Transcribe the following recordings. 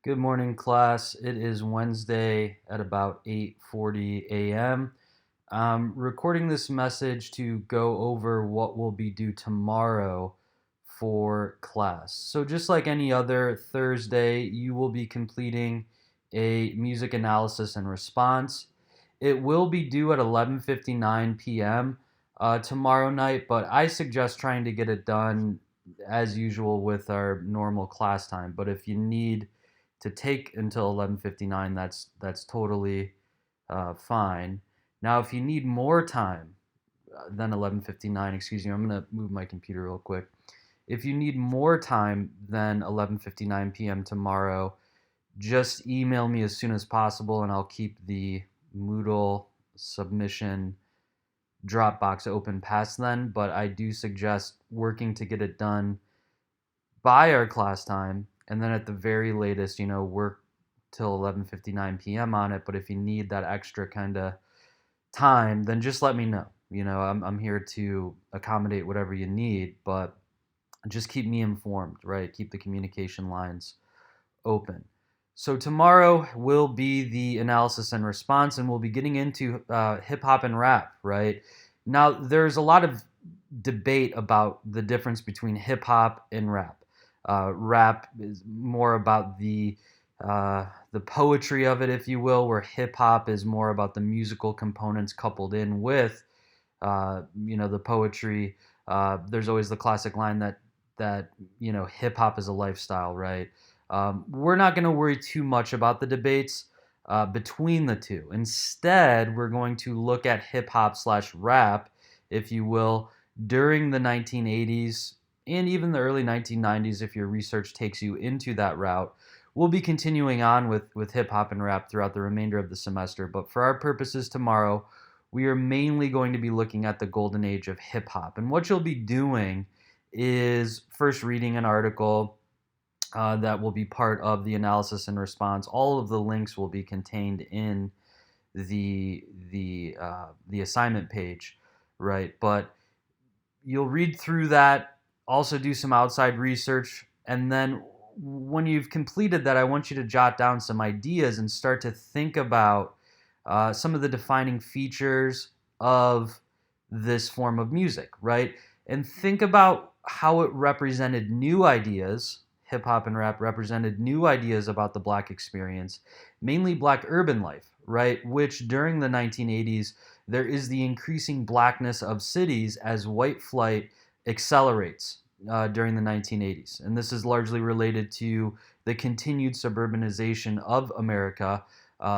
Good morning, class. It is Wednesday at about 8:40 a.m. I'm recording this message to go over what will be due tomorrow for class. So just like any other Thursday, you will be completing a music analysis and response. It will be due at 11:59 p.m. Tomorrow night, but I suggest trying to get it done as usual with our normal class time. But if you need to take until 11:59, that's totally fine. Now, if you need more time than 11:59, excuse me, I'm gonna move my computer real quick. If you need more time than 11:59 p.m. tomorrow, just email me as soon as possible, and I'll keep the Moodle submission Dropbox open past then. But I do suggest working to get it done by our class time, and then at the very latest, work till 11:59 p.m. on it. But if you need that extra kind of time, then just let me know. I'm here to accommodate whatever you need, but just keep me informed, right? Keep the communication lines open. So tomorrow will be the analysis and response, and we'll be getting into hip hop and rap, right? Now, there's a lot of debate about the difference between hip hop and rap. Rap is more about the poetry of it, if you will, where hip hop is more about the musical components coupled in with the poetry. There's always the classic line that hip hop is a lifestyle, right? We're not going to worry too much about the debates between the two. Instead, we're going to look at hip hop slash rap, if you will, during the 1980s and even the early 1990s, if your research takes you into that route. We'll be continuing on with hip hop and rap throughout the remainder of the semester, but for our purposes tomorrow, we are mainly going to be looking at the golden age of hip hop. And what you'll be doing is first reading an article that will be part of the analysis and response. All of the links will be contained in the assignment page, right? But you'll read through that, also do some outside research, and then when you've completed that, I want you to jot down some ideas and start to think about some of the defining features of this form of music, right? And think about how it represented new ideas. Hip hop and rap represented new ideas about the black experience, mainly black urban life, right? Which during the 1980s, there is the increasing blackness of cities as white flight accelerates during the 1980s. And this is largely related to the continued suburbanization of America,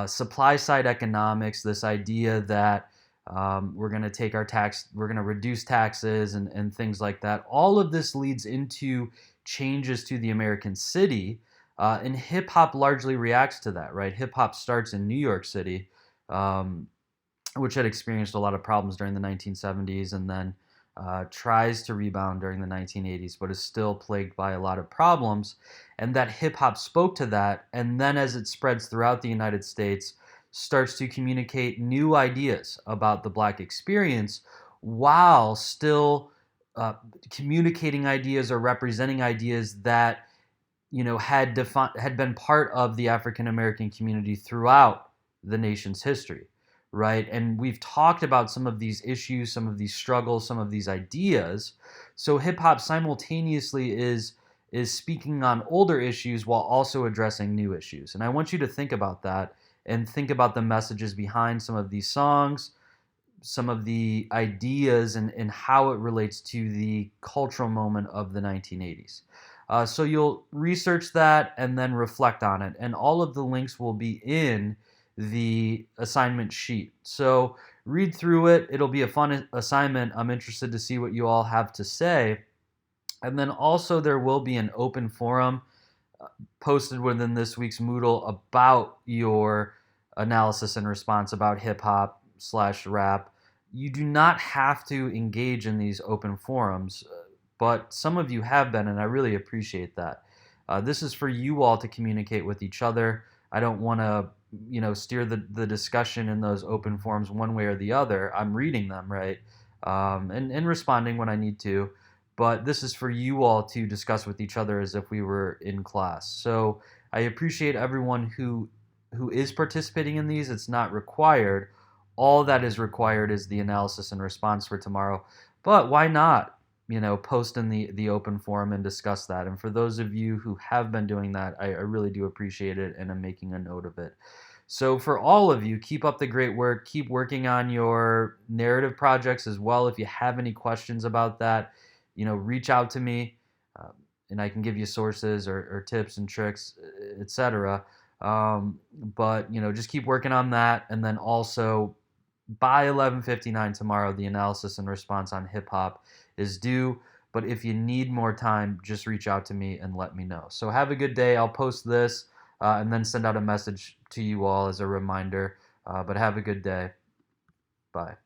supply side economics, this idea that we're going to take we're going to reduce taxes and things like that. All of this leads into changes to the American city, and hip hop largely reacts to that, right? Hip hop starts in New York City, which had experienced a lot of problems during the 1970s, and then tries to rebound during the 1980s, but is still plagued by a lot of problems. And that hip hop spoke to that, and then as it spreads throughout the United States, starts to communicate new ideas about the black experience while still communicating ideas or representing ideas that had been part of the African American community throughout the nation's history, right? And we've talked about some of these issues, some of these struggles, some of these ideas. So hip hop simultaneously is speaking on older issues while also addressing new issues. And I want you to think about that and think about the messages behind some of these songs, some of the ideas, and how it relates to the cultural moment of the 1980s. So you'll research that and then reflect on it. And all of the links will be in the assignment sheet. So read through it. It'll be a fun assignment. I'm interested to see what you all have to say. And then also there will be an open forum posted within this week's Moodle about your analysis and response about hip hop slash rap. You do not have to engage in these open forums, but some of you have been, and I really appreciate that. This is for you all to communicate with each other. I don't want to, steer the discussion in those open forums one way or the other. I'm reading them, right, and responding when I need to. but this is for you all to discuss with each other as if we were in class. So I appreciate everyone who is participating in these. It's not required. All that is required is the analysis and response for tomorrow. But why not, post in the open forum and discuss that? And for those of you who have been doing that, I really do appreciate it, and I'm making a note of it. So for all of you, keep up the great work. Keep working on your narrative projects as well. If you have any questions about that, reach out to me, and I can give you sources or tips and tricks, etc. But just keep working on that, and then also by 11:59 tomorrow, the analysis and response on hip hop is due. But if you need more time, just reach out to me and let me know. So have a good day. I'll post this and then send out a message to you all as a reminder. But have a good day. Bye.